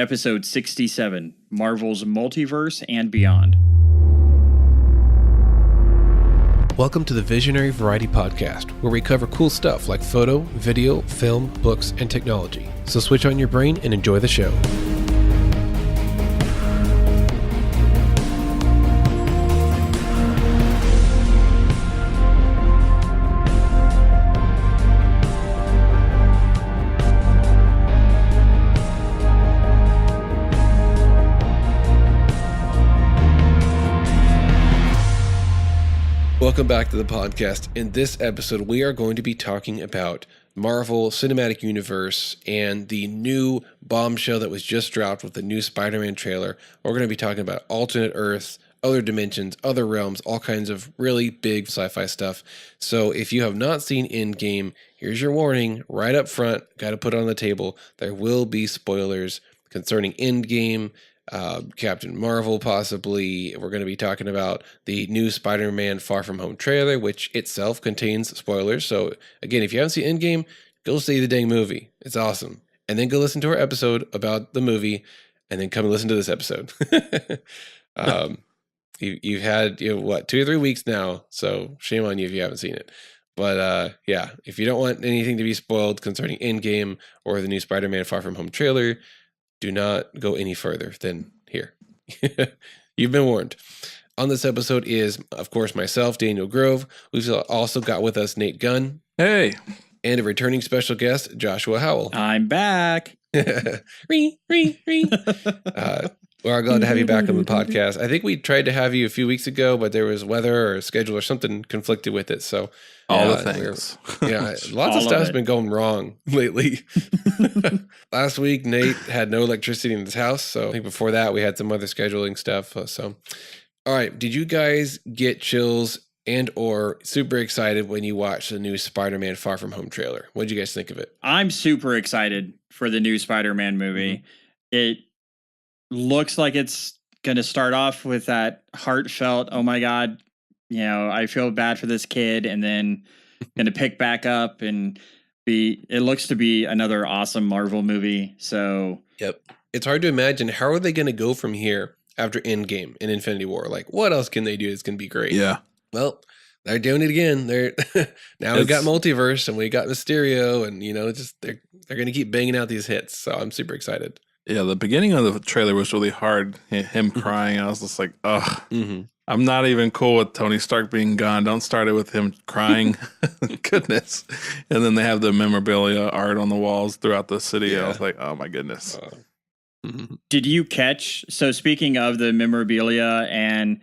Episode 67, Marvel's Multiverse and Beyond. Welcome to the Visionary Variety Podcast, where we cover cool stuff like photo, video, film, books, and technology. So switch on your brain and enjoy the show. Welcome back to the podcast. In this episode, we are going to be talking about Marvel Cinematic Universe and the new bombshell that was just dropped with the new Spider-Man trailer. We're going to be talking about alternate Earths, other dimensions, other realms, all kinds of really big sci-fi stuff. So if you have not seen Endgame, here's your warning right up front. Got to put it on the table. There will be spoilers concerning Endgame, Captain Marvel, possibly. We're going to be talking about the new Spider-Man Far From Home trailer, which itself contains spoilers. So again, if you haven't seen Endgame, go see the dang movie. It's awesome. And then go listen to our episode about the movie, and then come and listen to this episode. You've had, 2 or 3 weeks now, so shame on you if you haven't seen it. But yeah, if you don't want anything to be spoiled concerning Endgame or the new Spider-Man Far From Home trailer, do not go any further than here. You've been warned. On this episode is, of course, myself, Daniel Grove. We've also got with us Nate Gunn. Hey. And a returning special guest, Joshua Howell. I'm back. We're glad to have you back on the podcast. I think we tried to have you a few weeks ago, but there was weather or schedule or something conflicted with it. So all the things. Lots of stuff has been going wrong lately. Last week, Nate had no electricity in his house. So I think before that, we had some other scheduling stuff. So, all right. Did you guys get chills and or super excited when you watched the new Spider-Man Far From Home trailer? What did you guys think of it? I'm super excited for the new Spider-Man movie. Mm-hmm. It looks like it's going to start off with that heartfelt, oh my God, I feel bad for this kid, and then going to pick back up and it looks to be another awesome Marvel movie. So, yep. It's hard to imagine how are they going to go from here after Endgame and Infinity War? Like, what else can they do that's going to be great? Yeah. Well, they're doing it again. Now we've got Multiverse and we got Mysterio, and they're going to keep banging out these hits. So I'm super excited. Yeah, the beginning of the trailer was really hard. Him crying, I was just like, ugh. Mm-hmm. I'm not even cool with Tony Stark being gone. Don't start it with him crying. Goodness. And then they have the memorabilia art on the walls throughout the city. Yeah. I was like, oh my goodness. Did you catch, so speaking of the memorabilia and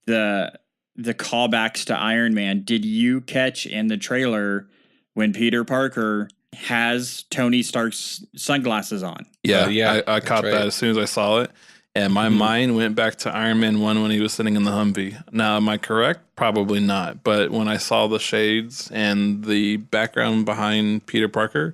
the callbacks to Iron Man, did you catch in the trailer when Peter Parker has Tony Stark's sunglasses on? Yeah, I caught that as soon as I saw it. And my mind went back to Iron Man 1 when he was sitting in the Humvee. Now, am I correct? Probably not. But when I saw the shades and the background behind Peter Parker,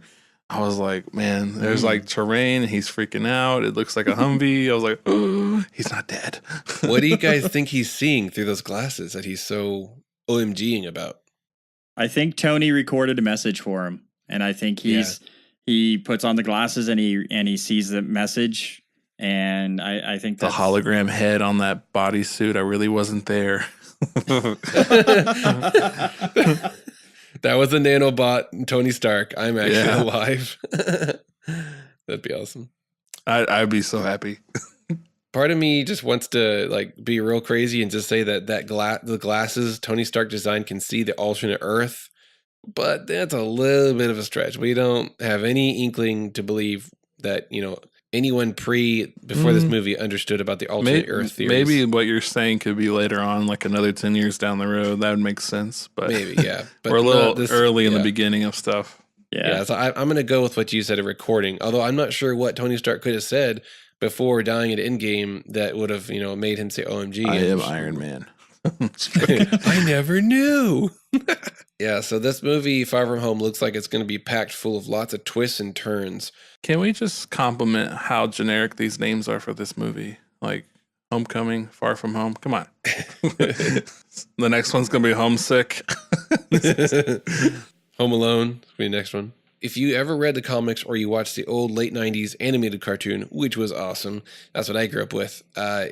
I was like, man, there's like terrain. He's freaking out. It looks like a Humvee. I was like, oh, he's not dead. What do you guys think he's seeing through those glasses that he's so OMGing about? I think Tony recorded a message for him. And I think he puts on the glasses and he sees the message. And I think the hologram head on that bodysuit, I really wasn't there. That was a nanobot, Tony Stark. I'm actually alive. That'd be awesome. I'd be so happy. Part of me just wants to be real crazy and just say that the glasses Tony Stark designed can see the alternate Earth. But that's a little bit of a stretch. We don't have any inkling to believe that, anyone before this movie understood about the alternate Earth theories. Maybe what you're saying could be later on, like another 10 years down the road. That would make sense. But maybe, yeah. But we're a little early in the beginning of stuff. Yeah, so I'm going to go with what you said at recording. Although I'm not sure what Tony Stark could have said before dying at Endgame that would have, made him say OMG. I am Iron Man. I never knew. Yeah, so this movie, Far From Home, looks like it's going to be packed full of lots of twists and turns. Can we just compliment how generic these names are for this movie? Like Homecoming, Far From Home. Come on. The next one's going to be Homesick. Home Alone will be the next one. if you ever read the comics or you watched the old late 90s animated cartoon, which was awesome, that's what I grew up with,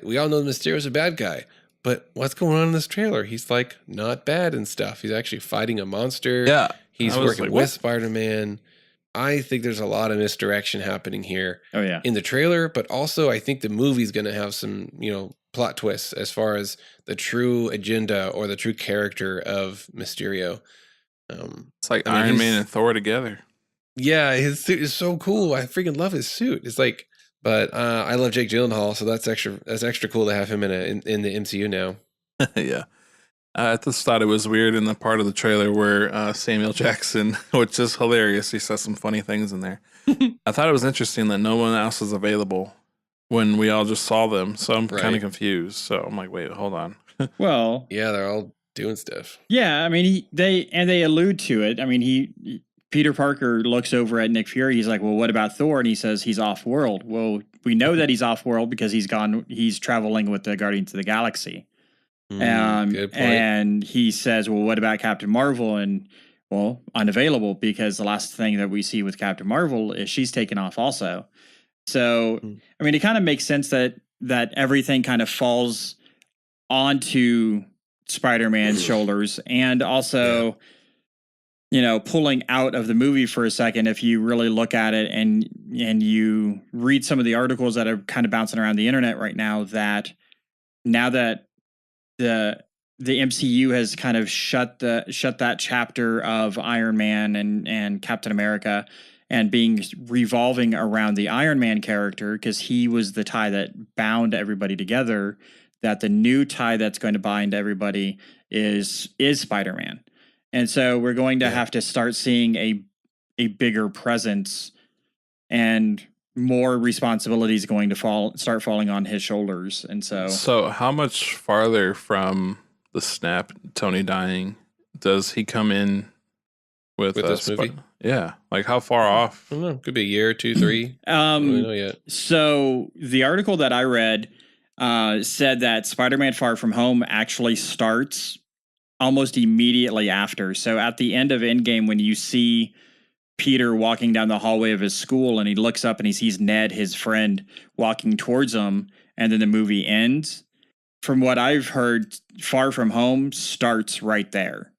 we all know Mysterio's a bad guy. But what's going on in this trailer? He's like not bad and stuff. He's actually fighting a monster. Yeah. He's working with Spider-Man. I think there's a lot of misdirection happening here. Oh, yeah. In the trailer, but also I think the movie's going to have some, plot twists as far as the true agenda or the true character of Mysterio. It's like Iron Man and Thor together. Yeah, his suit is so cool. I freaking love his suit. It's like, but I love Jake Gyllenhaal, so that's extra cool to have him in the MCU now. Yeah. I just thought it was weird in the part of the trailer where Samuel Jackson, which is hilarious, he says some funny things in there. I thought it was interesting that no one else is available when we all just saw them. So I'm kind of confused. So I'm like, wait, hold on. Well, yeah, they're all doing stuff. Yeah, I mean, they allude to it. I mean, Peter Parker looks over at Nick Fury. He's like, well, what about Thor? And he says he's off world. Well, we know that he's off world because he's traveling with the Guardians of the Galaxy. Good point. And he says, well, what about Captain Marvel? And well, unavailable because the last thing that we see with Captain Marvel is she's taken off also. So, I mean, it kind of makes sense that everything kind of falls onto Spider-Man's shoulders, and also, pulling out of the movie for a second. If you really look at it and you read some of the articles that are kind of bouncing around the internet right now, that now that the MCU has kind of shut that chapter of Iron Man and Captain America and being revolving around the Iron Man character, because he was the tie that bound everybody together, that the new tie that's going to bind everybody is Spider-Man. And so we're going to have to start seeing a bigger presence, and more responsibilities going to start falling on his shoulders. And so how much farther from the snap, Tony dying, does he come in with this movie? Yeah, like how far off? I don't know. Could be a year, 2, 3. I don't know yet. So the article that I read said that Spider-Man Far From Home actually starts almost immediately after. So at the end of Endgame, when you see Peter walking down the hallway of his school and he looks up and he sees Ned, his friend, walking towards him, and then the movie ends. From what I've heard, Far From Home starts right there.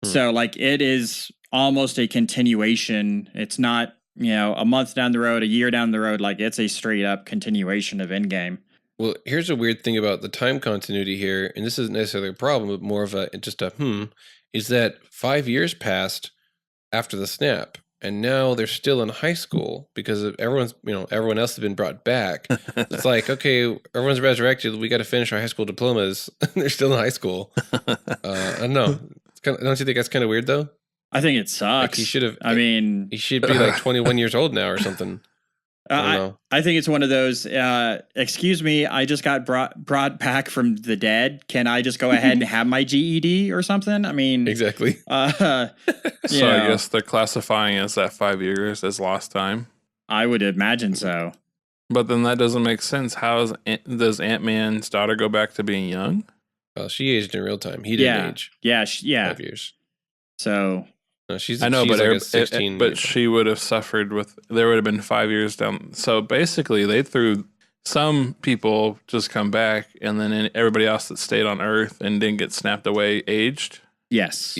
So like it is almost a continuation. It's not, a month down the road, a year down the road. Like it's a straight up continuation of Endgame. Well, here's a weird thing about the time continuity here, and this isn't necessarily a problem, but more of is that 5 years passed after the snap, and now they're still in high school because of everyone else has been brought back. It's like, okay, everyone's resurrected. We got to finish our high school diplomas. They're still in high school. I don't know. Don't you think that's kind of weird though? I think it sucks. Like he should have. He should be like 21 years old now or something. I think it's one of those, excuse me, I just got brought back from the dead. Can I just go ahead and have my GED or something? I mean, exactly. I guess they're classifying as that 5 years as lost time. I would imagine so. But then that doesn't make sense. Does Ant-Man's daughter go back to being young? Well, she aged in real time. He didn't age. Yeah. 5 years. So... No, she's but like 16. But she would have suffered there would have been 5 years down. So basically, they threw some people just come back, and then everybody else that stayed on Earth and didn't get snapped away aged. Yes.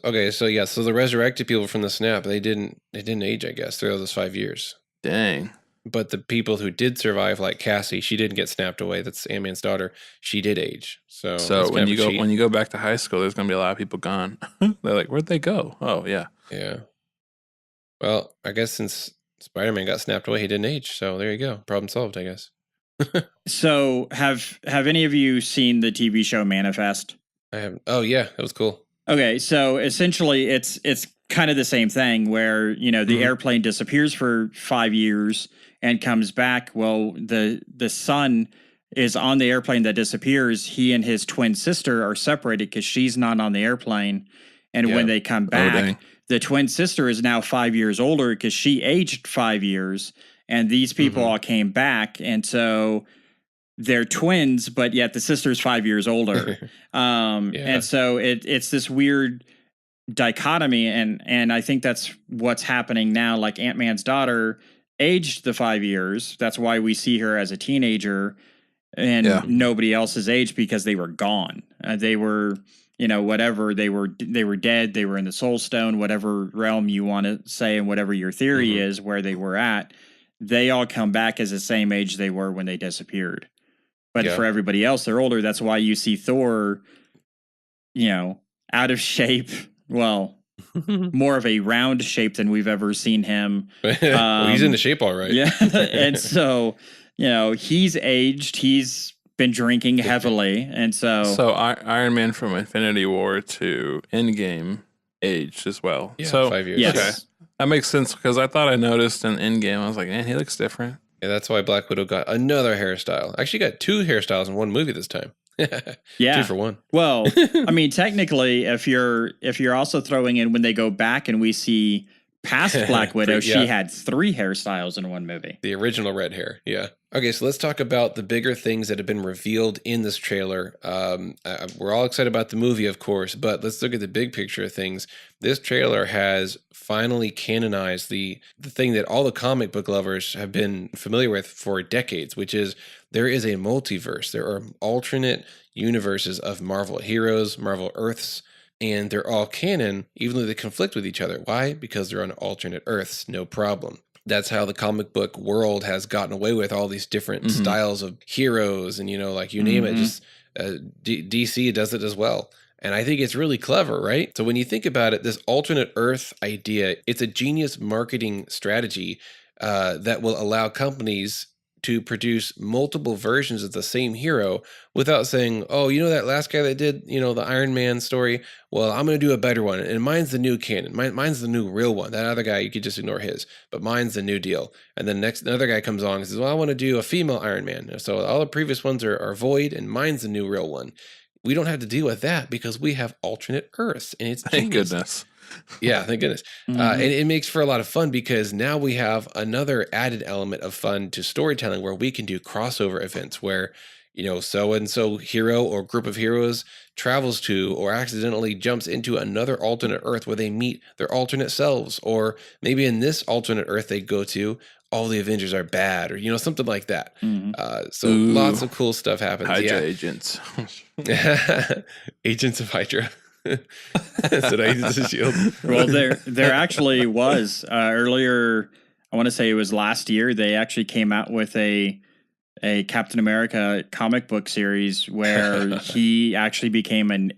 Okay. So the resurrected people from the snap, they didn't age, I guess, throughout those 5 years. Dang. But the people who did survive, like Cassie, she didn't get snapped away. That's Ant-Man's daughter. She did age. So when you go back to high school, there's gonna be a lot of people gone. They're like, where'd they go? Oh yeah. Yeah. Well, I guess since Spider-Man got snapped away, he didn't age. So there you go. Problem solved, I guess. So have any of you seen the TV show Manifest? I haven't. Oh yeah, that was cool. Okay, so essentially it's kind of the same thing where, the airplane disappears for 5 years and comes back. Well, the son is on the airplane that disappears. He and his twin sister are separated because she's not on the airplane. And when they come back, the twin sister is now 5 years older because she aged 5 years. And these people all came back. And so they're twins, but yet the sister's 5 years older. And so it's this weird dichotomy, and I think that's what's happening now. Like Ant-Man's daughter aged the 5 years. That's why we see her as a teenager, and nobody else's age, because they were gone. They were, whatever, they were dead. They were in the Soul Stone, whatever realm you want to say, and whatever your theory is where they were at. They all come back as the same age they were when they disappeared. But for everybody else, they're older. That's why you see Thor, out of shape. Well, more of a round shape than we've ever seen him. Well, he's into shape all right. Yeah. And so, he's aged. He's been drinking heavily. And so Iron Man from Infinity War to Endgame aged as well. Yeah, so 5 years. Yes. Okay. That makes sense, because I thought I noticed in Endgame, I was like, man, he looks different. Yeah, that's why Black Widow got another hairstyle. Actually got 2 hairstyles in one movie this time. Yeah. 2 for 1. Well, I mean, technically, if you're also throwing in when they go back and we see past Black Widow, she had 3 hairstyles in one movie. The original red hair. Yeah. Okay, so let's talk about the bigger things that have been revealed in this trailer. We're all excited about the movie, of course, but let's look at the big picture of things. This trailer has finally canonized the thing that all the comic book lovers have been familiar with for decades, which is there is a multiverse. There are alternate universes of Marvel heroes, Marvel Earths, and they're all canon, even though they conflict with each other. Why? Because they're on alternate Earths, no problem. That's how the comic book world has gotten away with all these different styles of heroes, and like you name it, just DC does it as well. And I think it's really clever, right? So when you think about it, this alternate Earth idea, it's a genius marketing strategy that will allow companies to produce multiple versions of the same hero without saying, oh, that last guy that did, the Iron Man story, well, I'm going to do a better one. And mine's the new canon. Mine's the new real one. That other guy, you could just ignore his, but mine's the new deal. And then another guy comes along and says, well, I want to do a female Iron Man. So all the previous ones are void, and mine's the new real one. We don't have to deal with that because we have alternate Earths, and it's Thank goodness. Yeah, thank goodness. And it makes for a lot of fun, because now we have another added element of fun to storytelling, where we can do crossover events where, so-and-so hero or group of heroes travels to or accidentally jumps into another alternate Earth where they meet their alternate selves. Or maybe in this alternate Earth they go to, all the Avengers are bad, or, something like that. So lots of cool stuff happens. Hydra agents. Agents of Hydra. So Agents of S.H.I.E.L.D. Well, there actually was earlier, I want to say it was last year, they actually came out with a Captain America comic book series where he actually became an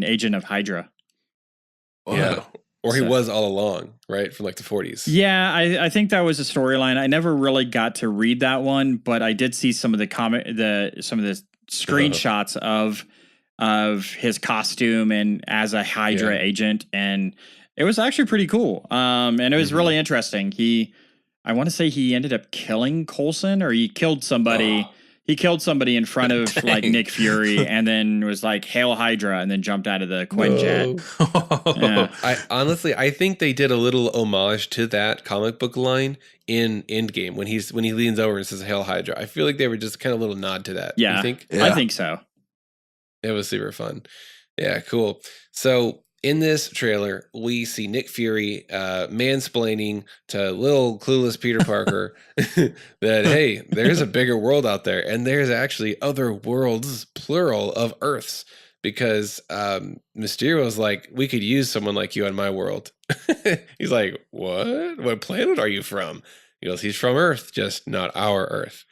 agent of Hydra. Yeah. Or he was all along, right? From like the 40s. Yeah, I think that was a storyline. I never really got to read that one, but I did see some of the screenshots of his costume and as a Hydra agent, and it was actually pretty cool. And it was really interesting. I want to say he ended up killing Coulson, or he killed somebody. He killed somebody in front of like Nick Fury, and then was like, "Hail Hydra," and then jumped out of the Quinjet. I think they did a little homage to that comic book line in Endgame when he leans over and says, "Hail Hydra." I feel like they were just kind of a little nod to that. Yeah, you think? Yeah. I think so. It was super fun. Yeah, cool. So in this trailer, we see Nick Fury mansplaining to little clueless Peter Parker that, hey, there's a bigger world out there, and there's actually other worlds, plural, of Earths, because Mysterio's like, we could use someone like you on my world. He's like, what? What planet are you from? He goes, he's from Earth, just not our Earth.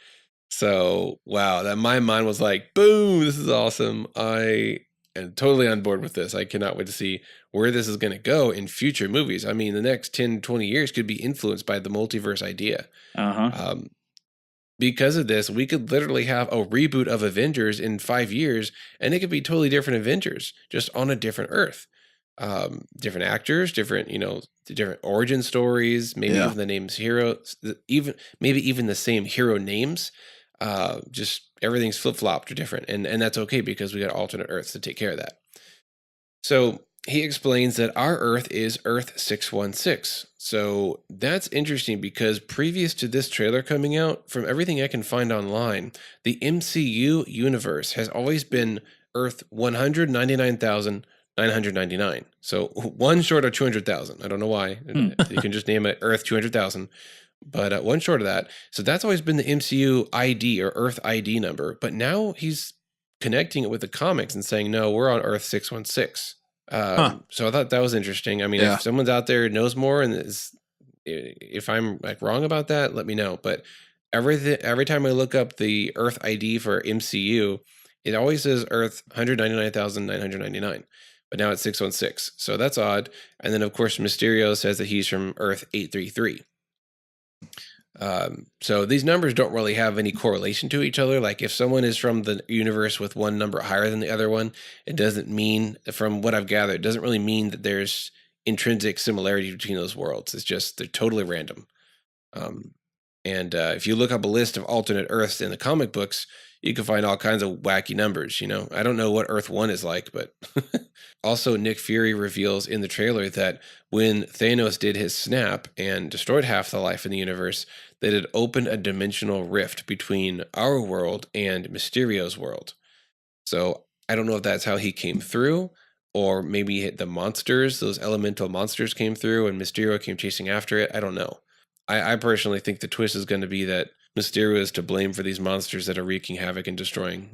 So, wow, that my mind was like, boom, this is awesome. I am totally on board with this. I cannot wait to see where this is going to go in future movies. I mean, the next 10, 20 years could be influenced by the multiverse idea. Because of this, we could literally have a reboot of Avengers in 5 years, and it could be totally different Avengers, just on a different Earth. Different actors, different origin stories, maybe even the names heroes, maybe even the same hero names. Just everything's flip-flopped or different, and that's okay because we got alternate Earths to take care of that. So he explains that our Earth is Earth 616. So that's interesting because previous to this trailer coming out, from everything I can find online, the MCU universe has always been Earth 199,999. 999. So one short of 200,000. I don't know why. You can just name it Earth 200,000. But one short of that. So that's always been the MCU ID or Earth ID number. But now he's connecting it with the comics and saying, no, we're on Earth 616. So I thought that was interesting. I mean, if someone's out there knows more and if I'm like wrong about that, let me know. But every time I look up the Earth ID for MCU, it always says Earth 199,999. But now it's 616. So that's odd. And then, of course, Mysterio says that he's from Earth 833. So these numbers don't really have any correlation to each other. Like if someone is from the universe with one number higher than the other one, it doesn't mean, from what I've gathered, it doesn't really mean that there's intrinsic similarity between those worlds. It's just they're totally random. And if you look up a list of alternate Earths in the comic books, you can find all kinds of wacky numbers. I don't know what Earth 1 is like, but also Nick Fury reveals in the trailer that when Thanos did his snap and destroyed half the life in the universe, that it opened a dimensional rift between our world and Mysterio's world. So I don't know if that's how he came through, or maybe the monsters, those elemental monsters came through and Mysterio came chasing after it. I don't know. I personally think the twist is going to be that Mysterio is to blame for these monsters that are wreaking havoc and destroying,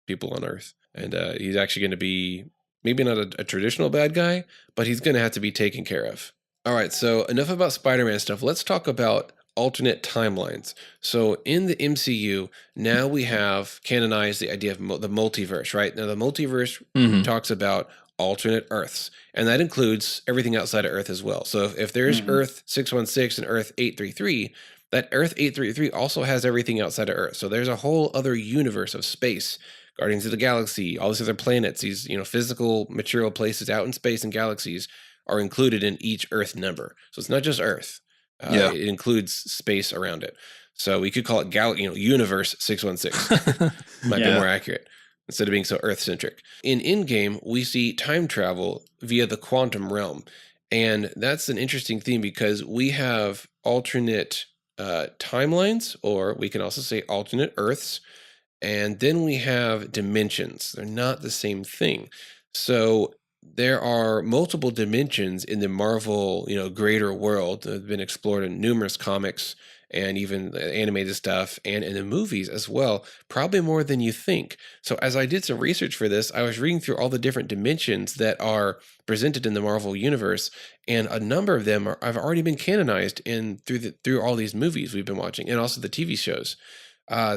people on Earth. And he's actually going to be maybe not a traditional bad guy, but he's going to have to be taken care of. All right, so enough about Spider-Man stuff. Let's talk about alternate timelines. So in the MCU, now we have canonized the idea of the multiverse, right? Now the multiverse talks about alternate Earths, and that includes everything outside of Earth as well. So if there's Earth 616 and Earth 833, that Earth 833 also has everything outside of Earth. So there's a whole other universe of space, Guardians of the Galaxy, all these other planets, these physical material places out in space and galaxies are included in each Earth number. So it's not just Earth. It includes space around it. So we could call it Universe 616. Might be more accurate instead of being so Earth-centric. In Endgame, we see time travel via the quantum realm. And that's an interesting theme because we have alternate timelines, or we can also say alternate Earths. And then we have dimensions. They're not the same thing. So there are multiple dimensions in the Marvel, greater world that have been explored in numerous comics and even animated stuff and in the movies as well, probably more than you think. So as I did some research for this, I was reading through all the different dimensions that are presented in the Marvel universe, and a number of them have already been canonized through all these movies we've been watching and also the TV shows.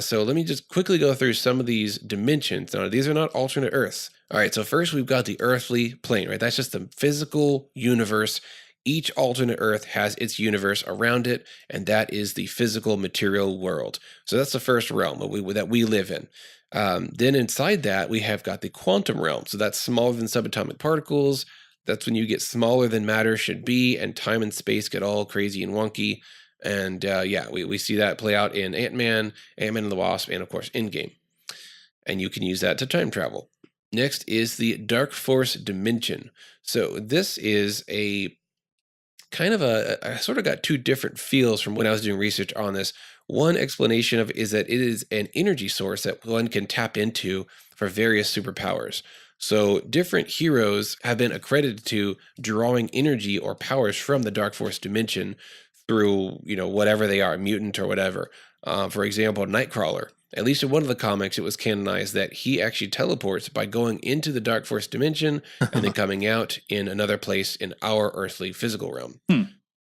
So let me just quickly go through some of these dimensions. Now, these are not alternate Earths. All right, so first we've got the earthly plane, right? That's just the physical universe. Each alternate Earth has its universe around it, and that is the physical material world. So that's the first realm that we live in. Then inside that, we have got the quantum realm. So that's smaller than subatomic particles. That's when you get smaller than matter should be, and time and space get all crazy and wonky. And we see that play out in Ant-Man and the Wasp, and of course Endgame. And you can use that to time travel. Next is the Dark Force dimension. So this is a kind of I sort of got two different feels from when I was doing research on this. One explanation of it is that it is an energy source that one can tap into for various superpowers. So different heroes have been accredited to drawing energy or powers from the Dark Force dimension through, whatever they are, mutant or whatever. For example, Nightcrawler. At least in one of the comics, it was canonized that he actually teleports by going into the Dark Force dimension and then coming out in another place in our earthly physical realm.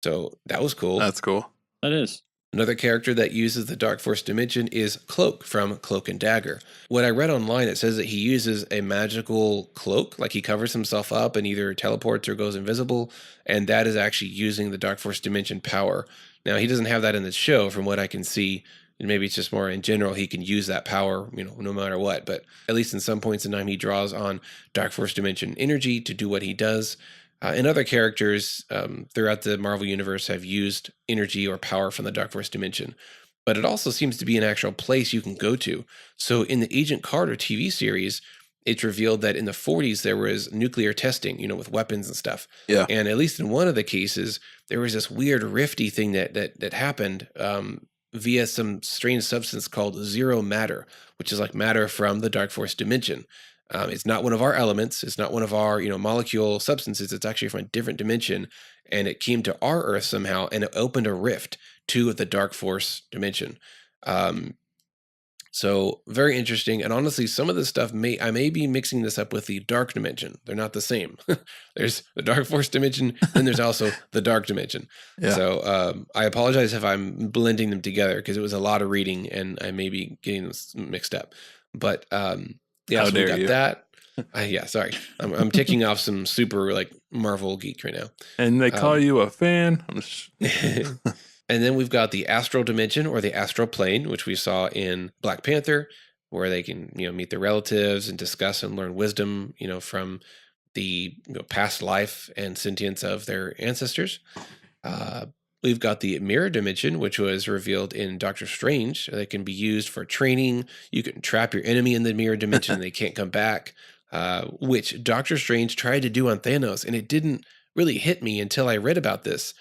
So that was cool. That's cool. That is. Another character that uses the Dark Force dimension is Cloak from Cloak and Dagger. What I read online, it says that he uses a magical cloak, like he covers himself up and either teleports or goes invisible, and that is actually using the Dark Force dimension power. Now, he doesn't have that in the show from what I can see, and maybe it's just more in general he can use that power, no matter what, but at least in some points in time he draws on Dark Force dimension energy to do what he does. And other characters throughout the Marvel Universe have used energy or power from the Dark Force dimension. But it also seems to be an actual place you can go to. So in the Agent Carter TV series, it's revealed that in the 40s there was nuclear testing, with weapons and stuff. Yeah. And at least in one of the cases, there was this weird rifty thing that happened via some strange substance called zero matter, which is like matter from the Dark Force dimension. It's not one of our elements. It's not one of our, molecule substances. It's actually from a different dimension. And it came to our Earth somehow, and it opened a rift to the Dark Force dimension. So very interesting. And honestly, some of this stuff I may be mixing this up with the dark dimension. They're not the same. There's the Dark Force dimension, then there's also the dark dimension. Yeah. So I apologize if I'm blending them together, because it was a lot of reading and I may be getting this mixed up. But yeah, so we got that. Yeah, sorry. I'm ticking off some super like Marvel geek right now. And they call you a fan. And then we've got the astral dimension, or the astral plane, which we saw in Black Panther, where they can, meet their relatives and discuss and learn wisdom, from the past life and sentience of their ancestors. We've got the mirror dimension, which was revealed in Doctor Strange. That can be used for training. You can trap your enemy in the mirror dimension and they can't come back, which Doctor Strange tried to do on Thanos, and it didn't really hit me until I read about this.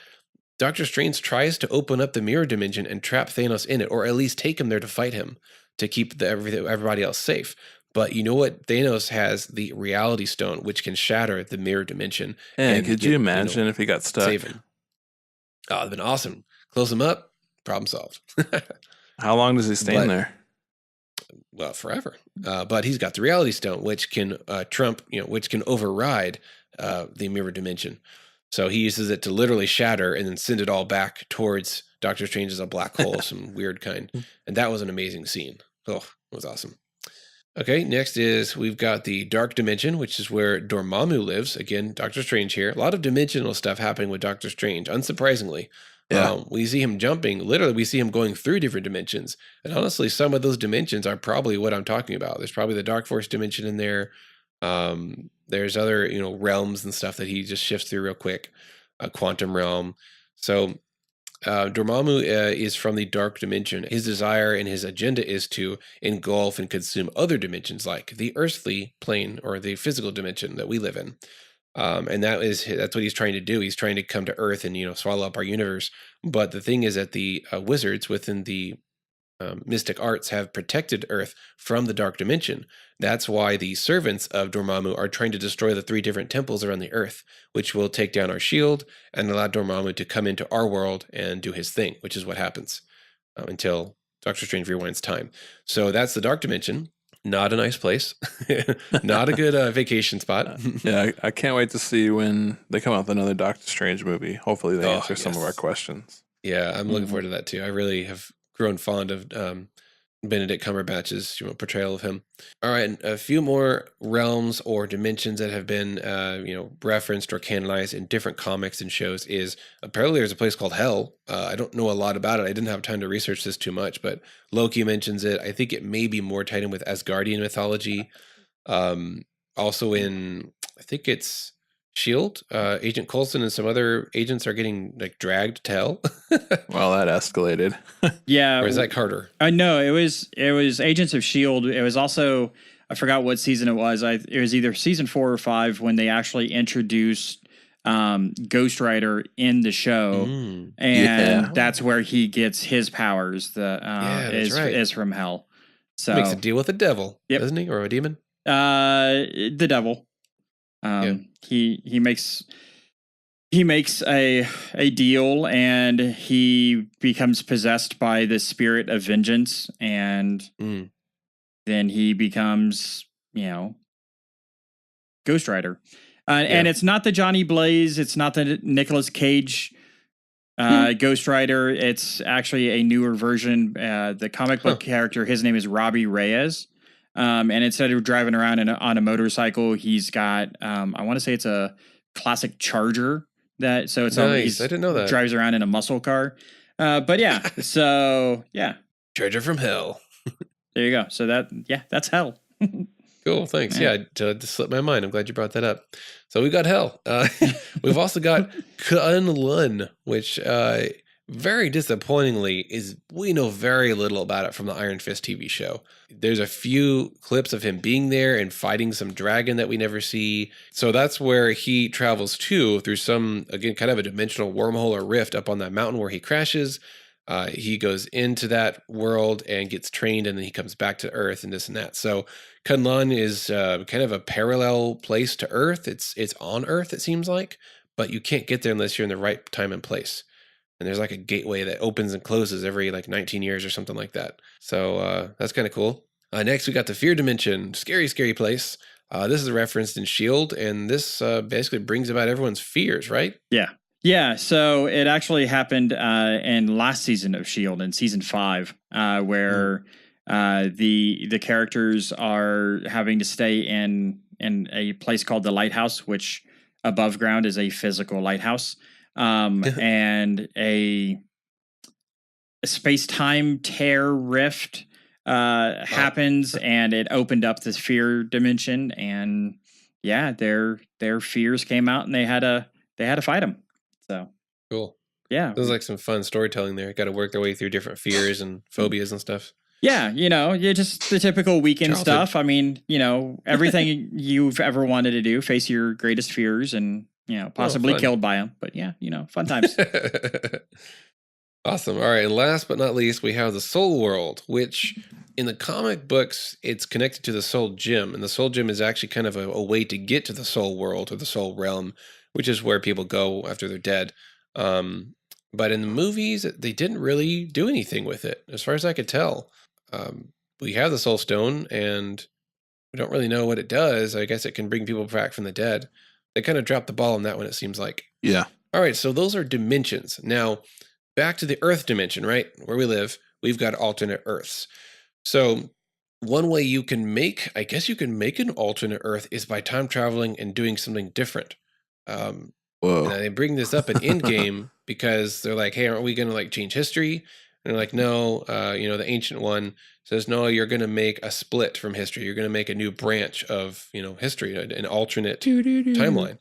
Doctor Strange tries to open up the mirror dimension and trap Thanos in it, or at least take him there to fight him, to keep everybody else safe. But you know what? Thanos has the reality stone, which can shatter the mirror dimension. And could you imagine if he got stuck? Save him. Oh, it'd been awesome. Close him up, problem solved. How long does he stay there? Well, forever. But he's got the reality stone, which can which can override the mirror dimension. So he uses it to literally shatter and then send it all back towards Doctor Strange as a black hole, some weird kind. And that was an amazing scene. Oh, it was awesome. Okay, next is we've got the dark dimension, which is where Dormammu lives. Again, Doctor Strange here. A lot of dimensional stuff happening with Doctor Strange, unsurprisingly. Yeah. We see him jumping. Literally, we see him going through different dimensions. And honestly, some of those dimensions are probably what I'm talking about. There's probably the Dark Force dimension in there. There's other, realms and stuff that he just shifts through real quick, a quantum realm. So Dormammu is from the dark dimension. His desire and his agenda is to engulf and consume other dimensions, like the earthly plane or the physical dimension that we live in. And that's what he's trying to do. He's trying to come to Earth and, swallow up our universe. But the thing is that the wizards within the mystic arts have protected Earth from the dark dimension. That's why the servants of Dormammu are trying to destroy the 3 different temples around the Earth, which will take down our shield and allow Dormammu to come into our world and do his thing, which is what happens until Doctor Strange rewinds time. So that's the dark dimension. Not a nice place. Not a good vacation spot. Yeah, I can't wait to see when they come out with another Doctor Strange movie. Hopefully they answer some of our questions. Yeah, I'm looking forward to that too. I really have grown fond of Benedict Cumberbatch's portrayal of him. All right, and a few more realms or dimensions that have been referenced or canonized in different comics and shows is apparently there's a place called Hell. I don't know a lot about it. I didn't have time to research this too much, but Loki mentions it. I think it may be more tied in with Asgardian mythology. Also in, I think it's Shield, Agent Coulson and some other agents are getting dragged to Hell. Well, that escalated. Yeah. Or is that Carter? No, it was Agents of Shield. It was also, I forgot what season it was. It was either season 4 or 5 when they actually introduced Ghost Rider in the show, and that's where he gets his powers. Is from Hell. So makes a deal with the devil, doesn't he, or a demon? The devil. He makes a deal, and he becomes possessed by the spirit of vengeance, and then he becomes Ghost Rider. And it's not the Johnny Blaze, it's not the Nicolas Cage Ghost Rider. It's actually a newer version. The comic book character, his name is Robbie Reyes. And instead of driving around on a motorcycle, he's got, I want to say it's a classic Charger. It's nice. I didn't know that. Drives around in a muscle car. But yeah, so yeah. Charger from Hell. There you go. So that's Hell. Cool, thanks. Yeah, it slipped my mind. I'm glad you brought that up. So we got Hell. We've also got Kunlun, which very disappointingly we know very little about it from the Iron Fist TV show. There's a few clips of him being there and fighting some dragon that we never see. So that's where he travels to through some, again, kind of a dimensional wormhole or rift up on that mountain where he crashes. He goes into that world and gets trained, and then he comes back to Earth and this and that. So Kunlun is kind of a parallel place to Earth. It's on Earth, it seems like, but you can't get there unless you're in the right time and place. And there's like a gateway that opens and closes every like 19 years or something like that. So that's kind of cool. Next, we got the Fear Dimension. Scary, scary place. This is referenced in S.H.I.E.L.D., and this basically brings about everyone's fears, right? Yeah. Yeah, so it actually happened in last season of S.H.I.E.L.D. in season 5, where the characters are having to stay in a place called the Lighthouse, which above ground is a physical lighthouse, and a space-time tear rift happens, and it opened up this fear dimension, and yeah, their fears came out, and they had to fight them. So cool. Yeah, it was like some fun storytelling there. Got to work their way through different fears and phobias and stuff. Yeah, just the typical weekend stuff. I mean, everything you've ever wanted to do, face your greatest fears, and possibly killed by them. But yeah, fun times. Awesome. All right. And last but not least, we have the Soul World, which in the comic books, it's connected to the Soul Gym. And the Soul Gym is actually kind of a way to get to the Soul World or the Soul Realm, which is where people go after they're dead. But in the movies, they didn't really do anything with it, as far as I could tell. We have the Soul Stone, and we don't really know what it does. I guess it can bring people back from the dead. They kind of dropped the ball on that one, it seems like. Yeah. All right, so those are dimensions. Now, back to the Earth dimension, right? Where we live, we've got alternate Earths. So one way you can make an alternate Earth is by time traveling and doing something different. Whoa. And they bring this up in Endgame because they're like, hey, aren't we going to like change history? And they're like, no, the Ancient One says, no, you're going to make a split from history. You're going to make a new branch of, history, an alternate timeline.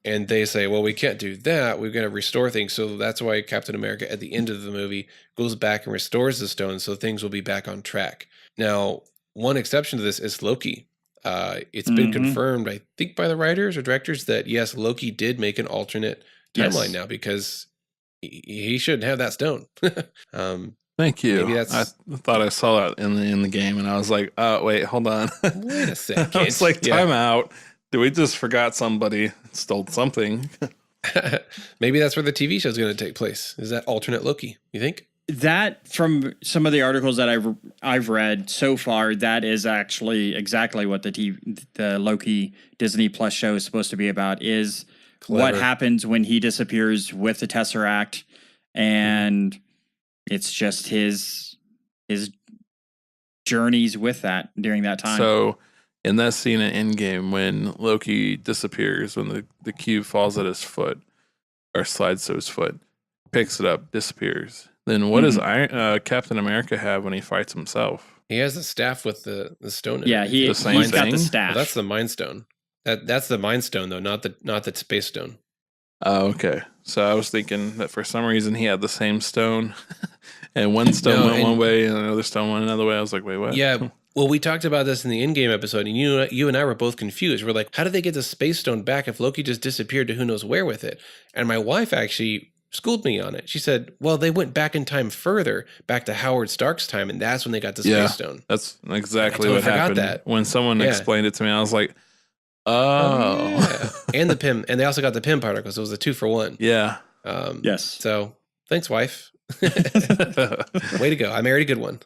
And they say, well, we can't do that. We're going to restore things. So that's why Captain America at the end of the movie goes back and restores the stone so things will be back on track. Now, one exception to this is Loki. It's been confirmed, I think, by the writers or directors that, yes, Loki did make an alternate timeline now because he shouldn't have that stone. Thank you. Maybe I thought I saw that in the game, and I was like, oh, wait, hold on. Wait a second. I was like, time out. Did we just forgot somebody stole something? Maybe that's where the TV show is going to take place. Is that alternate Loki? You think? That, from some of the articles that I've read so far, that is actually exactly what the Loki Disney Plus show is supposed to be about. Is what happens when he disappears with the Tesseract, and it's just his journeys with that during that time. So, in that scene in Endgame, when Loki disappears, when the cube falls at his foot, or slides to his foot, picks it up, disappears. Then what does Captain America have when he fights himself? He has the staff with the stone in it. Yeah, he's got the staff. Well, that's the Mind Stone. That's the Mind Stone, though, not the Space Stone. Oh, okay. So I was thinking that for some reason he had the same stone, and one stone went one way and another stone went another way. I was like, wait, what? Yeah. Well, we talked about this in the Endgame episode, and you and I were both confused. We're like, how did they get the Space Stone back if Loki just disappeared to who knows where with it? And my wife actually schooled me on it. She said, well, they went back in time further, back to Howard Stark's time, and that's when they got the Space Stone. That's exactly what happened. When someone explained it to me, I was like, oh. And the Pym, and they also got the Pym particles. It was a 2-for-1. Yeah. Yes. So thanks, wife. Way to go. I married a good one.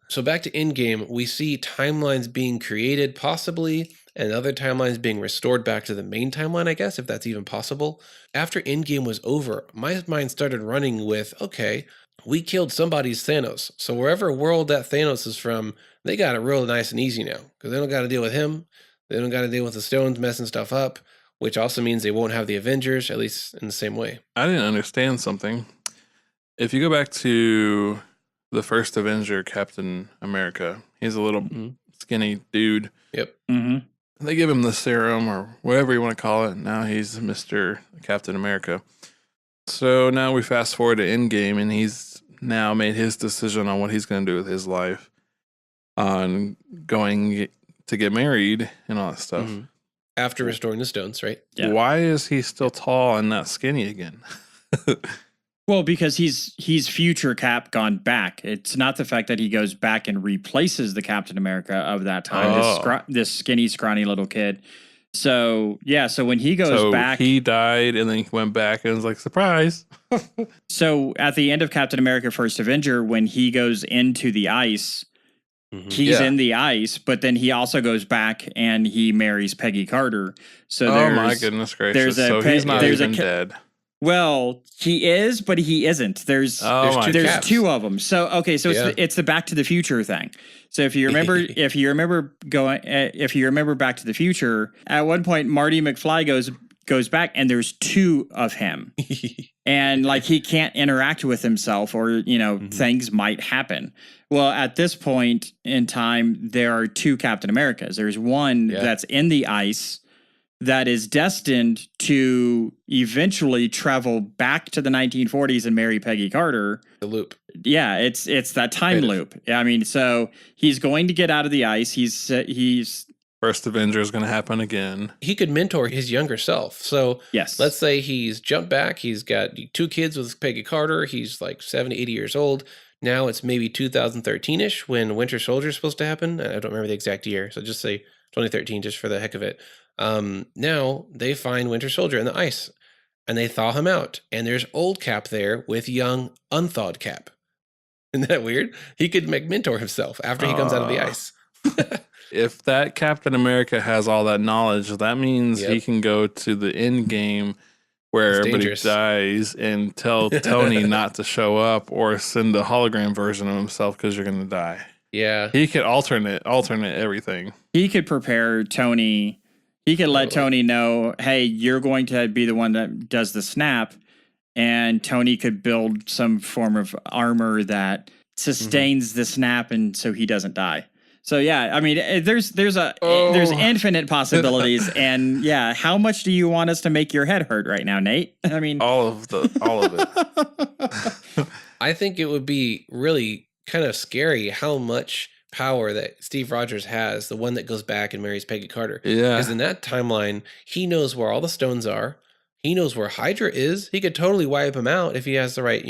So back to Endgame, we see timelines being created possibly, and other timelines being restored back to the main timeline, I guess, if that's even possible. After Endgame was over, my mind started running with, okay, we killed somebody's Thanos. So wherever world that Thanos is from, they got it real nice and easy now, because they don't got to deal with him. They don't got to deal with the stones messing stuff up, which also means they won't have the Avengers, at least in the same way. I didn't understand something. If you go back to the first Avenger, Captain America, he's a little skinny dude. Yep. They give him the serum or whatever you want to call it. Now he's Mr. Captain America. So now we fast forward to Endgame, and he's now made his decision on what he's going to do with his life, on going to get married and all that stuff. After restoring the stones, right? Yeah. Why is he still tall and not skinny again? Well, because he's future Cap gone back. It's not the fact that he goes back and replaces the Captain America of that time. This skinny, scrawny little kid. So yeah, so when he goes back, he died and then he went back and was like, surprise. So at the end of Captain America: First Avenger, when he goes into the ice, he's in the ice, but then he also goes back and he marries Peggy Carter. So my goodness gracious! So he's not even dead. Well, he is, but he isn't. There's two of them. So okay, so it's the Back to the Future thing. So if you remember, if you remember Back to the Future, at one point Marty McFly goes back and there's two of him, and like he can't interact with himself, or things might happen. Well, at this point in time, there are two Captain Americas. There's one that's in the ice, that is destined to eventually travel back to the 1940s and marry Peggy Carter. The loop. Yeah, it's that time loop. I mean, so he's going to get out of the ice. He's First Avenger is going to happen again. He could mentor his younger self. So yes, let's say he's jumped back. He's got 2 kids with Peggy Carter. He's like 70, 80 years old. Now it's maybe 2013-ish when Winter Soldier is supposed to happen. I don't remember the exact year. So just say 2013 just for the heck of it. Now they find Winter Soldier in the ice and they thaw him out, and there's old Cap there with young unthawed Cap. Isn't that weird? He could mentor himself after he comes out of the ice. If that Captain America has all that knowledge, that means he can go to the Endgame where everybody dies and tell Tony not to show up, or send a hologram version of himself because you're going to die. Yeah. He could alternate everything. He could prepare Tony. He could let Tony know, hey, you're going to be the one that does the snap, and Tony could build some form of armor that sustains the snap, and so he doesn't die. So yeah, I mean, there's infinite possibilities, and yeah, how much do you want us to make your head hurt right now, Nate? I mean, all of it. I think it would be really kind of scary how much power that Steve Rogers has, the one that goes back and marries Peggy Carter. Yeah. Because in that timeline, he knows where all the stones are. He knows where Hydra is. He could totally wipe him out if he has the right,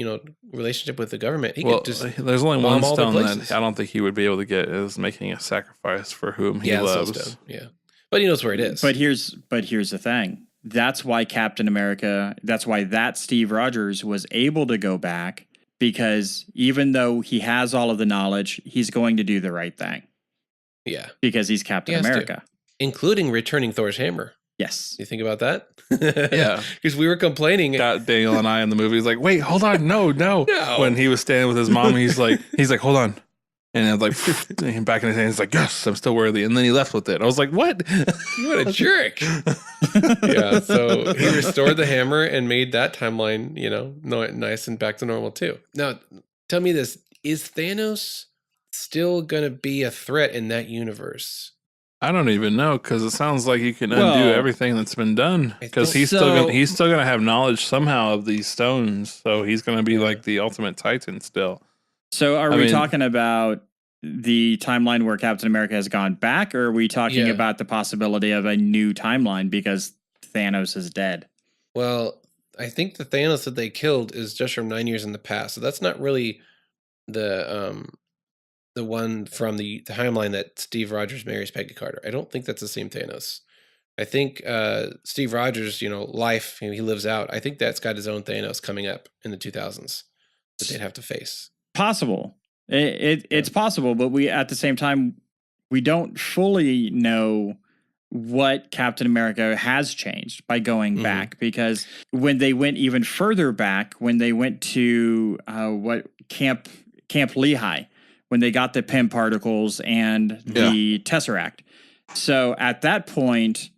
relationship with the government. He could just there's only one stone that I don't think he would be able to get, is making a sacrifice for whom he loves. Yeah. But he knows where it is. But here's the thing. That's why that Steve Rogers was able to go back, because even though he has all of the knowledge, he's going to do the right thing. Yeah. Because he's Captain America. Including returning Thor's hammer. Yes. You think about that? Yeah. Because we were complaining. Got Daniel and I in the movie. He's like, wait, hold on. No. When he was standing with his mom, he's like, hold on. And it's like, back in his hand, he's like, yes, I'm still worthy. And then he left with it. I was like, what? What a jerk. Yeah. So he restored the hammer and made that timeline, nice and back to normal too. Now, tell me this. Is Thanos still going to be a threat in that universe? I don't even know, because it sounds like he can undo everything that's been done. Because he's still going to have knowledge somehow of these stones. So he's going to be like the ultimate Titan still. So are we talking about the timeline where Captain America has gone back, or are we talking about the possibility of a new timeline because Thanos is dead? Well, I think the Thanos that they killed is just from 9 years in the past. So that's not really the one from the timeline that Steve Rogers marries Peggy Carter. I don't think that's the same Thanos. I think Steve Rogers, life, he lives out. I think that's got his own Thanos coming up in the 2000s that they'd have to face. Possible. It's possible, but we, at the same time, we don't fully know what Captain America has changed by going back, because when they went even further back, when they went to Camp Lehigh, when they got the Pym particles and the Tesseract. So at that point,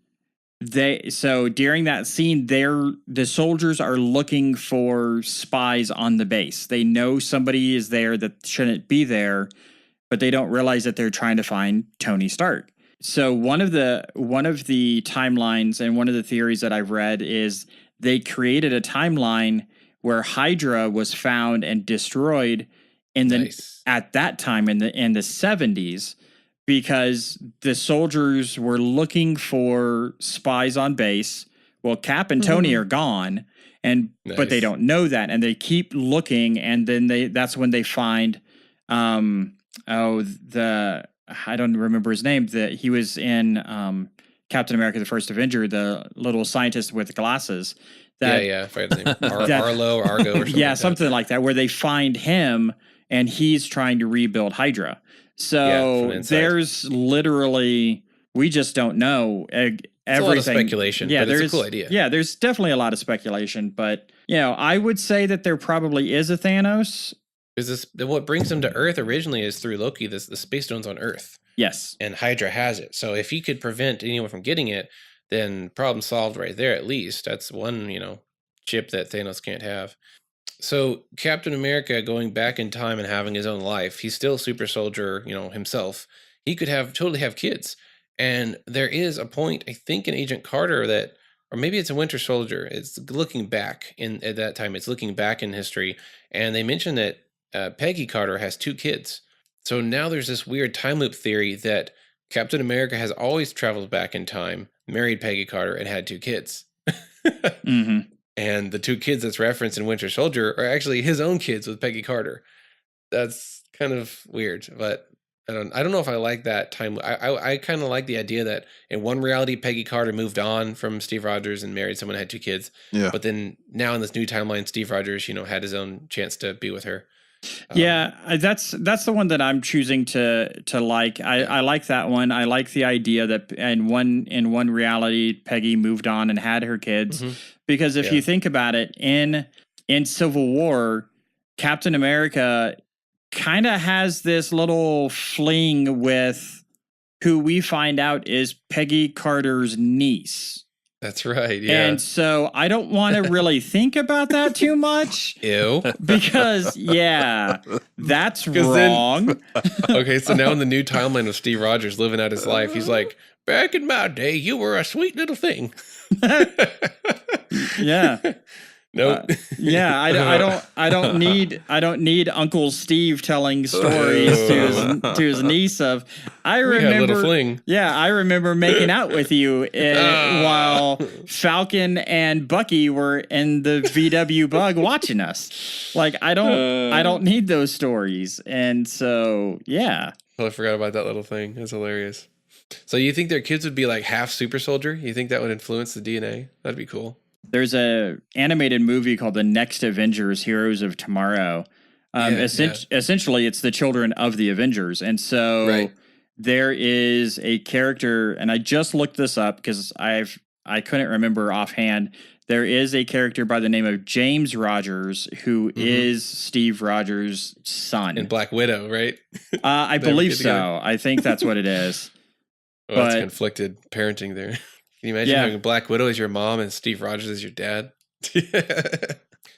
during that scene, the soldiers are looking for spies on the base. They know somebody is there that shouldn't be there, but they don't realize that they're trying to find Tony Stark. So one of the timelines and one of the theories that I've read is they created a timeline where Hydra was found and destroyed at that time in the 70s. Because the soldiers were looking for spies on base. Well, Cap and Tony are gone, and but they don't know that, and they keep looking, and then that's when they find I don't remember his name, that he was in Captain America: The First Avenger, the little scientist with glasses. I forget his name. Arlo, Argo, or something. Yeah, something like that, where they find him and he's trying to rebuild Hydra. So there's literally, we just don't know everything. It's a lot of speculation, but it's a cool idea. Yeah, there's definitely a lot of speculation, but I would say that there probably is a Thanos. Because what brings him to Earth originally is through Loki, the Space Stone's on Earth. Yes. And Hydra has it. So if he could prevent anyone from getting it, then problem solved right there, at least. That's one, chip that Thanos can't have. So Captain America going back in time and having his own life, he's still super soldier, himself. He could totally have kids. And there is a point, I think in Agent Carter that, or maybe it's a Winter Soldier, it's looking back at that time, it's looking back in history. And they mentioned that Peggy Carter has 2 kids. So now there's this weird time loop theory that Captain America has always traveled back in time, married Peggy Carter, and had 2 kids. Mm-hmm. And the 2 kids that's referenced in Winter Soldier are actually his own kids with Peggy Carter. That's kind of weird, but I don't know if I like that time. I kind of like the idea that in one reality, Peggy Carter moved on from Steve Rogers and married someone, had 2 kids. Yeah. But then now in this new timeline, Steve Rogers, had his own chance to be with her. That's the one that I'm choosing to like. I like that one. I like the idea that in one reality, Peggy moved on and had her kids. Mm-hmm. Because if you think about it, in Civil War, Captain America kind of has this little fling with who we find out is Peggy Carter's niece. That's right. Yeah. And so I don't want to really think about that too much. Ew. Because, that's wrong. Okay, so now in the new timeline of Steve Rogers living out his life, he's like, back in my day, you were a sweet little thing. Yeah. Nope. I don't need Uncle Steve telling stories to his niece of, I remember making out with you while Falcon and Bucky were in the VW bug watching us. Like, I don't need those stories. And so, yeah. I forgot about that little thing. That's hilarious. So you think their kids would be like half super soldier? You think that would influence the DNA? That'd be cool. There's a animated movie called The Next Avengers: Heroes of Tomorrow. Essentially, it's the children of the Avengers. And so there is a character, and I just looked this up because I couldn't remember offhand. There is a character by the name of James Rogers who is Steve Rogers' son. And Black Widow, right? I believe so. I think that's what it is. Well, that's conflicted parenting there. Can you imagine having Black Widow as your mom and Steve Rogers as your dad?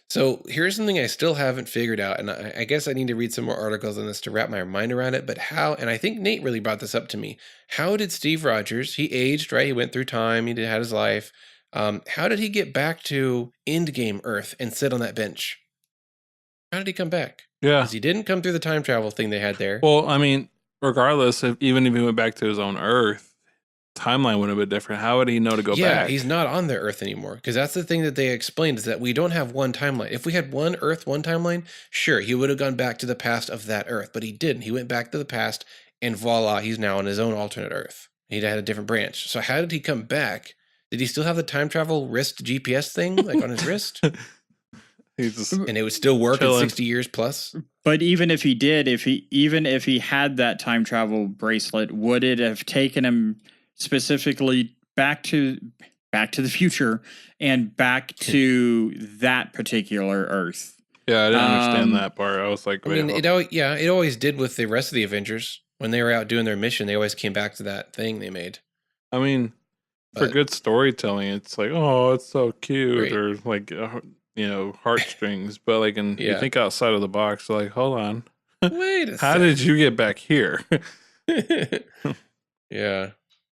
So here's something I still haven't figured out, and I guess I need to read some more articles on this to wrap my mind around it, but how, and I think Nate really brought this up to me, how did Steve Rogers, he aged, right? He went through time, he had his life. How did he get back to Endgame Earth and sit on that bench? How did he come back? Yeah. Because he didn't come through the time travel thing they had there. Well, I mean, regardless, even if he went back to his own Earth, timeline would have been different. How would he know to go back? Yeah, he's not on their Earth anymore. Because that's the thing that they explained, is that we don't have one timeline. If we had one Earth, one timeline, sure, he would have gone back to the past of that Earth. But he didn't. He went back to the past, and voila, he's now on his own alternate Earth. He had a different branch. So how did he come back? Did he still have the time travel wrist GPS thing, like on his wrist? And it would still work in 60 years plus? But even if he did, if he had that time travel bracelet, would it have taken him specifically back to the future and back to that particular Earth? Yeah, I didn't understand that part. I was like, I mean, it always did with the rest of the Avengers. When they were out doing their mission, they always came back to that thing they made. I mean, for good storytelling, it's like, oh, it's so cute, or like, heartstrings. But like, you think outside of the box, like, hold on, wait a second. How did you get back here? Yeah.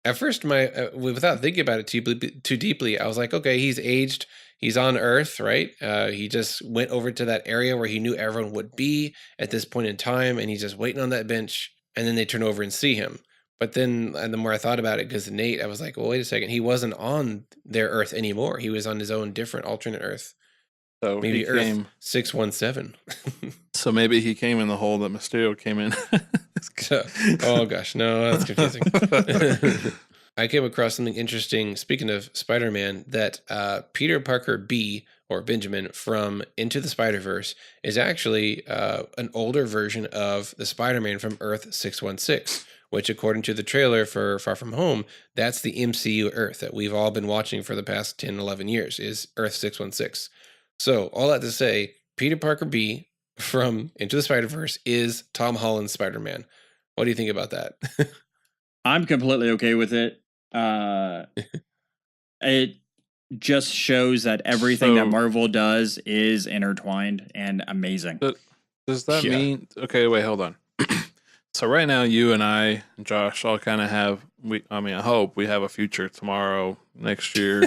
At first, without thinking about it too deeply, I was like, okay, he's aged. He's on Earth, right? He just went over to that area where he knew everyone would be at this point in time, and he's just waiting on that bench, and then they turn over and see him. But then, and the more I thought about it, because Nate, I was like, well, wait a second. He wasn't on their Earth anymore. He was on his own different alternate Earth. So Maybe he Earth came. 617. So maybe he came in the hole that Mysterio came in. Oh gosh, no, that's confusing. I came across something interesting. Speaking of Spider-Man, that Peter Parker B, or Benjamin, from Into the Spider-Verse is actually an older version of the Spider-Man from Earth 616, which, according to the trailer for Far From Home, that's the MCU Earth that we've all been watching for the past 10, 11 years, is Earth 616. So, all that to say, Peter Parker B from Into the Spider-Verse is Tom Holland's Spider-Man. What do you think about that? I'm completely okay with it. It just shows that everything that Marvel does is intertwined and amazing. Does that mean? Okay, wait, hold on. So right now, you and I, Josh, all kind of have. I hope we have a future tomorrow, next year,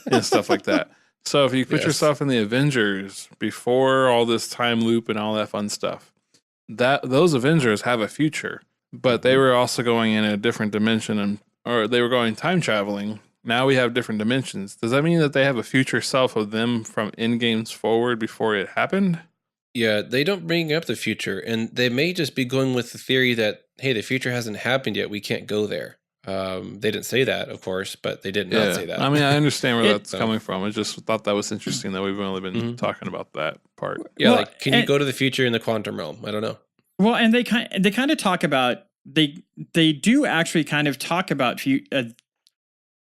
and stuff like that. So if you put yourself in the Avengers before all this time loop and all that fun stuff, those Avengers have a future, but they were also going in a different dimension, or they were going time traveling. Now we have different dimensions. Does that mean that they have a future self of them from Endgames forward before it happened? Yeah, they don't bring up the future, and they may just be going with the theory that, hey, the future hasn't happened yet. We can't go there. They didn't say that, of course, but they did not say that. I mean, I understand where that's coming from. I just thought that was interesting that we've only been talking about that part. Yeah, well, can you go to the future in the quantum realm? I don't know. Well, and they kind of talk about they do actually kind of talk about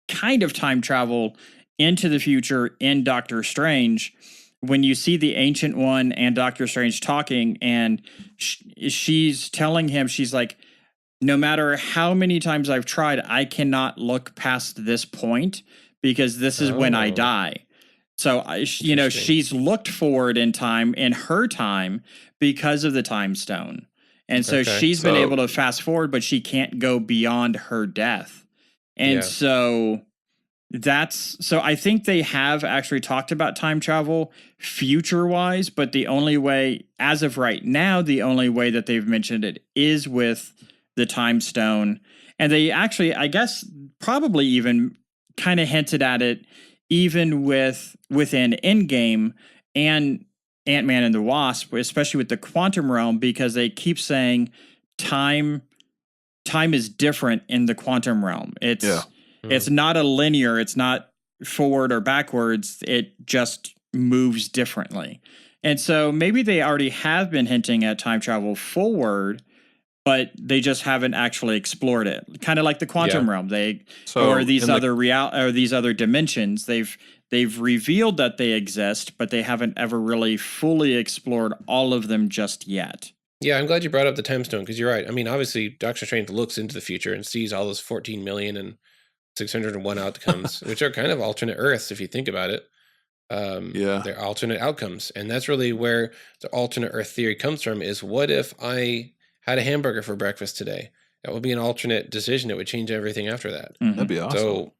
kind of time travel into the future in Doctor Strange. When you see the Ancient One and Doctor Strange talking, and she's telling him, she's like, no matter how many times I've tried, I cannot look past this point because this is when I die. So, she's looked forward in time, in her time, because of the time stone. And so she's been able to fast forward, but she can't go beyond her death. And so I think they have actually talked about time travel future wise, but the only way, as of right now, the only way that they've mentioned it is with the time stone. And they actually, I guess, probably even kind of hinted at it even within Endgame and Ant-Man and the Wasp, especially with the quantum realm, because they keep saying time is different in the quantum realm. It's not a linear, it's not forward or backwards, it just moves differently. And so maybe they already have been hinting at time travel forward, but they just haven't actually explored it. Kind of like the quantum realm. Or these other dimensions. They've revealed that they exist, but they haven't ever really fully explored all of them just yet. Yeah, I'm glad you brought up the time stone, because you're right. I mean, obviously, Doctor Strange looks into the future and sees all those 14 million and 601 outcomes, which are kind of alternate Earths if you think about it. They're alternate outcomes, and that's really where the alternate Earth theory comes from. Is what if I had a hamburger for breakfast today? That would be an alternate decision. It would change everything after that. That'd be awesome. So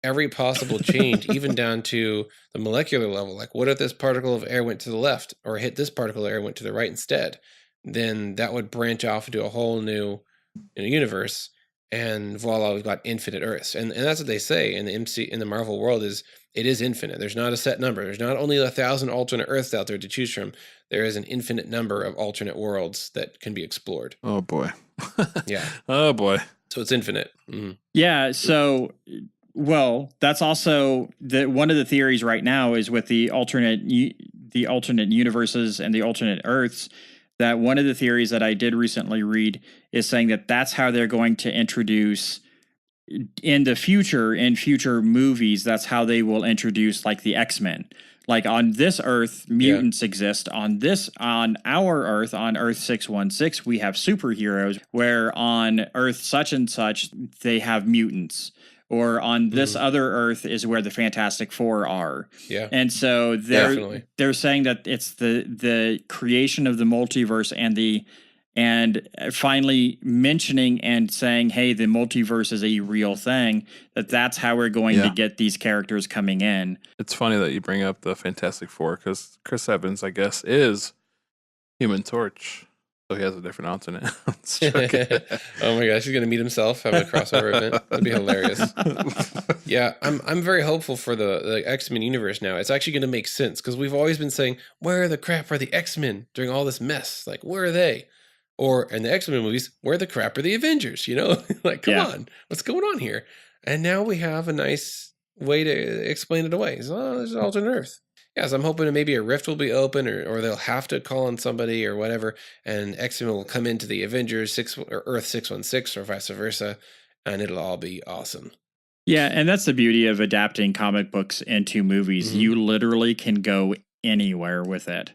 every possible change, even down to the molecular level, like what if this particle of air went to the left or hit this particle of air went to the right instead? Then that would branch off into a whole new universe, and voila, we've got infinite Earths. And that's what they say in the Marvel world, is it is infinite. There's not a set number. There's not only 1,000 alternate Earths out there to choose from. There is an infinite number of alternate worlds that can be explored. Oh boy. Yeah. Oh boy. So it's infinite. Mm-hmm. Yeah. So, well, that's also one of the theories right now is with the alternate universes and the alternate Earths. That one of the theories that I did recently read is saying that that's how they're going to introduce in the future, in future movies, that's how they will introduce like the X-Men. Like on this Earth, mutants exist. On our Earth, on Earth 616, we have superheroes, where on Earth such and such, they have mutants. Or on this other Earth is where the Fantastic Four are. Yeah. And so they're saying that it's the creation of the multiverse and finally mentioning and saying, hey, the multiverse is a real thing, that's how we're going to get these characters coming in. It's funny that you bring up the Fantastic Four, because Chris Evans, I guess, is Human Torch. So he has a different alternate. Oh my gosh, he's gonna meet himself, have a crossover event. That'd be hilarious. Yeah, I'm very hopeful for the X-Men universe now. It's actually gonna make sense because we've always been saying, where the crap are the X-Men during all this mess? Like, where are they? Or in the X-Men movies, where the crap are the Avengers? You know, like, come on, what's going on here? And now we have a nice way to explain it away. So, oh, there's an alternate Earth. Yes, I'm hoping that maybe a rift will be open, or they'll have to call on somebody or whatever, and X-Men will come into the Avengers or Earth 616 or vice versa, and it'll all be awesome. Yeah, and that's the beauty of adapting comic books into movies. You literally can go anywhere with it.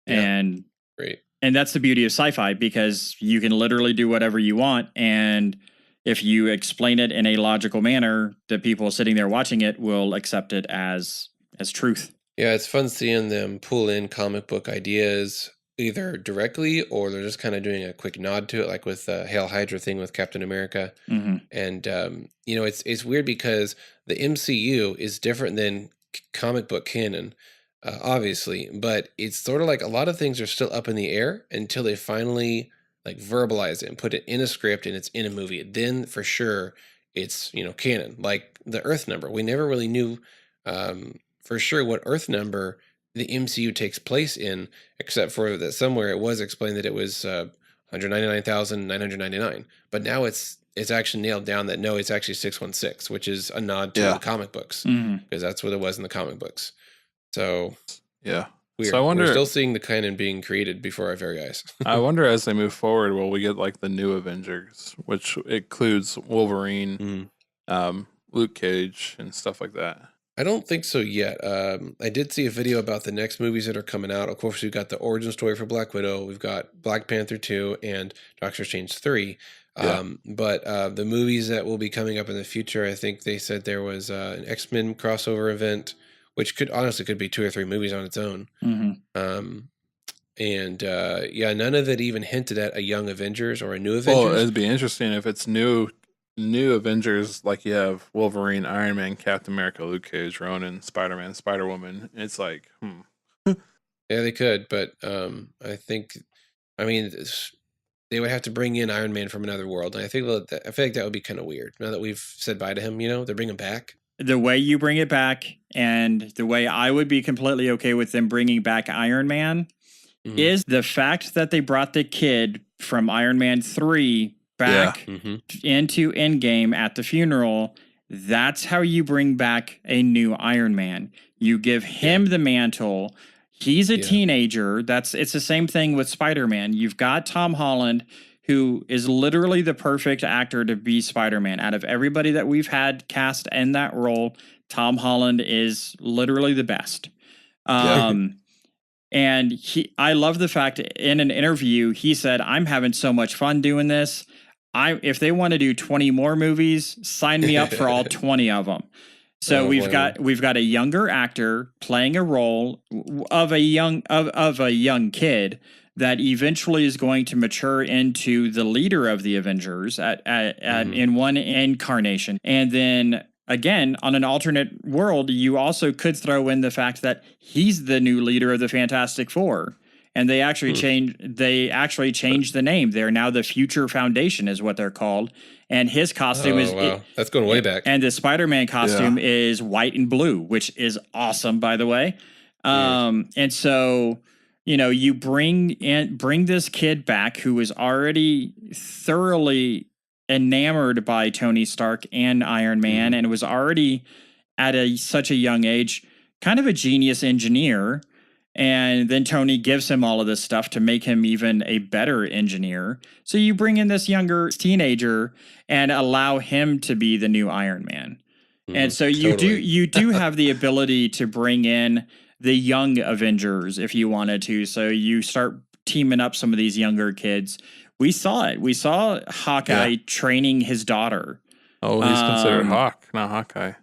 Yeah, and great. And that's the beauty of sci-fi, because you can literally do whatever you want, and if you explain it in a logical manner, the people sitting there watching it will accept it as truth. Yeah, it's fun seeing them pull in comic book ideas either directly or they're just kind of doing a quick nod to it, like with the Hail Hydra thing with Captain America. And you know, it's weird because the MCU is different than comic book canon, obviously, but it's sort of like a lot of things are still up in the air until they finally like verbalize it and put it in a script and it's in a movie. Then for sure it's, you know, canon. Like the Earth number, we never really knew for sure what Earth number the MCU takes place in, except for that somewhere it was explained that it was 199,999. But now it's actually nailed down that no, it's actually 616, which is a nod to the comic books, because that's what it was in the comic books. So yeah. Weird. So I wonder, we're still seeing the canon being created before our very eyes. I wonder as they move forward, will we get like the new Avengers, which includes Wolverine, Luke Cage, and stuff like that? I don't think so yet. I did see a video about the next movies that are coming out. Of course, we've got the origin story for Black Widow. We've got Black Panther 2 and Doctor Strange 3. But the movies that will be coming up in the future, I think they said there was an X-Men crossover event, which could be 2 or 3 movies on its own. Yeah, none of it even hinted at a young Avengers or a new Avengers. Well, it'd be interesting if it's new Avengers, like you have Wolverine, Iron Man, Captain America, Luke Cage, Ronan, Spider-Man, Spider-Woman. It's like, Yeah, they could, but I think, they would have to bring in Iron Man from another world, and I feel like that would be kind of weird. Now that we've said bye to him, you know, they bring him back. The way you bring it back, and the way I would be completely okay with them bringing back Iron Man, is the fact that they brought the kid from Iron Man 3 back into Endgame at the funeral. That's how you bring back a new Iron Man. You give him the mantle. He's a teenager. It's the same thing with Spider-Man. You've got Tom Holland, who is literally the perfect actor to be Spider-Man. Out of everybody that we've had cast in that role, Tom Holland is literally the best. And I love the fact in an interview, he said, I'm having so much fun doing this. If they want to do 20 more movies, sign me up for all 20 of them. So we've got a younger actor playing a role of a young kid that eventually is going to mature into the leader of the Avengers in one incarnation. And then again, on an alternate world, you also could throw in the fact that he's the new leader of the Fantastic Four. And they actually changed the name. They're now the Future Foundation is what they're called. And his costume that's going way back. And the Spider-Man costume is white and blue, which is awesome, by the way. And so, you know, you bring this kid back who was already thoroughly enamored by Tony Stark and Iron Man, and was already at such a young age kind of a genius engineer. And then Tony gives him all of this stuff to make him even a better engineer. So you bring in this younger teenager and allow him to be the new Iron Man. And so you do have the ability to bring in the young Avengers if you wanted to. So you start teaming up some of these younger kids. We saw it. We saw Hawkeye training his daughter. Oh, he's considered Hawk, not Hawkeye.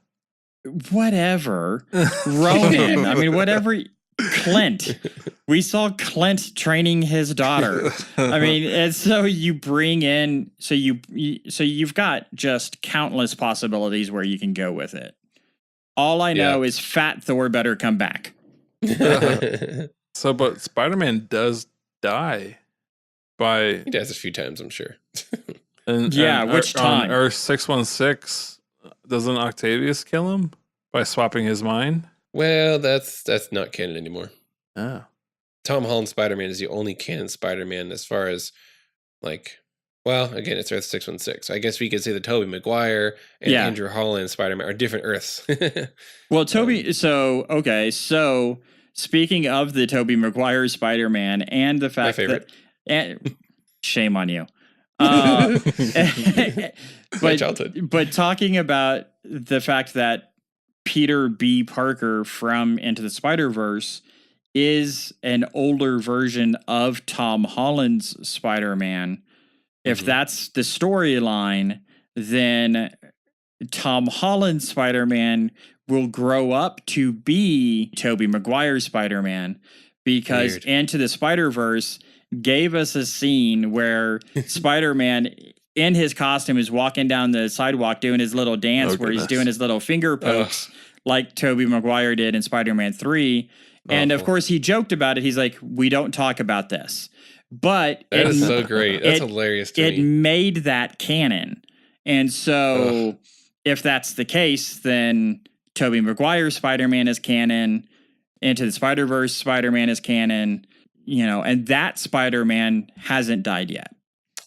Whatever. Ronan. I mean, whatever. Clint. We saw Clint training his daughter. I mean, and so you bring in, so you've got just countless possibilities where you can go with it. All I know is Fat Thor better come back. But Spider-Man does die. by He does a few times, I'm sure. Which time? On Earth 616, doesn't Octavius kill him by swapping his mind? Well, that's not canon anymore. Oh. Tom Holland Spider-Man is the only canon Spider-Man as far as, like, well, again, it's Earth 616. I guess we could say the Tobey Maguire and Andrew Holland Spider-Man are different Earths. Well, so speaking of the Tobey Maguire Spider-Man and the fact that, and shame on you. But talking about the fact that Peter B. Parker from Into the Spider-Verse is an older version of Tom Holland's Spider-Man. If that's the storyline, then Tom Holland's Spider-Man will grow up to be Tobey Maguire's Spider-Man, because Into the Spider-Verse gave us a scene where Spider-Man in his costume is walking down the sidewalk doing his little dance where he's doing his little finger pokes like Tobey Maguire did in Spider-Man 3. And of course he joked about it. He's like, we don't talk about this. But that is so great. That's hilarious to me. It made that canon. And so if that's the case, then Tobey Maguire's Spider-Man is canon. Into the Spider-Verse Spider-Man is canon. And that Spider-Man hasn't died yet.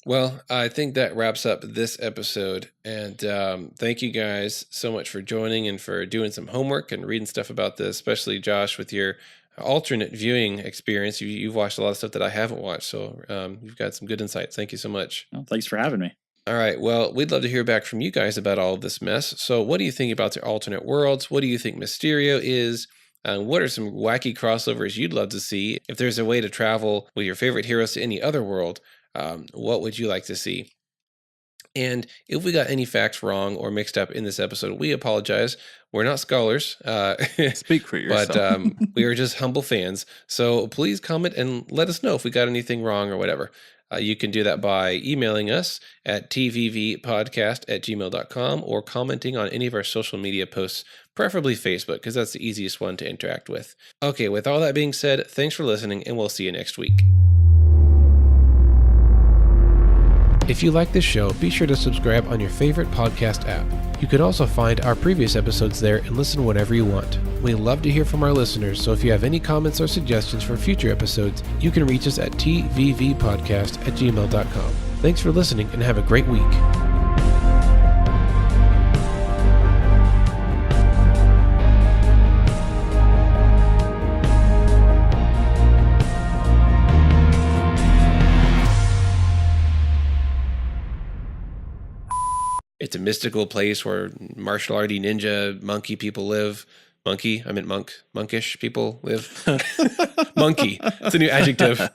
Well, I think that wraps up this episode. And thank you guys so much for joining and for doing some homework and reading stuff about this, especially Josh with your alternate viewing experience. You've watched a lot of stuff that I haven't watched. So you've got some good insights. Thank you so much. Well, thanks for having me. All right. Well, we'd love to hear back from you guys about all of this mess. So what do you think about the alternate worlds? What do you think Mysterio is? What are some wacky crossovers you'd love to see? If there's a way to travel with your favorite heroes to any other world, what would you like to see? And if we got any facts wrong or mixed up in this episode, we apologize. We're not scholars. Speak for yourself. But we are just humble fans. So please comment and let us know if we got anything wrong or whatever. You can do that by emailing us at tvvpodcast@gmail.com or commenting on any of our social media posts, preferably Facebook, because that's the easiest one to interact with. Okay, with all that being said, thanks for listening, and we'll see you next week. If you like this show, be sure to subscribe on your favorite podcast app. You can also find our previous episodes there and listen whenever you want. We love to hear from our listeners, so if you have any comments or suggestions for future episodes, you can reach us at tvvpodcast@gmail.com. Thanks for listening and have a great week. It's a mystical place where martial arty ninja monkey people live. Monkey, I meant monkish people live. Monkey. It's a new adjective.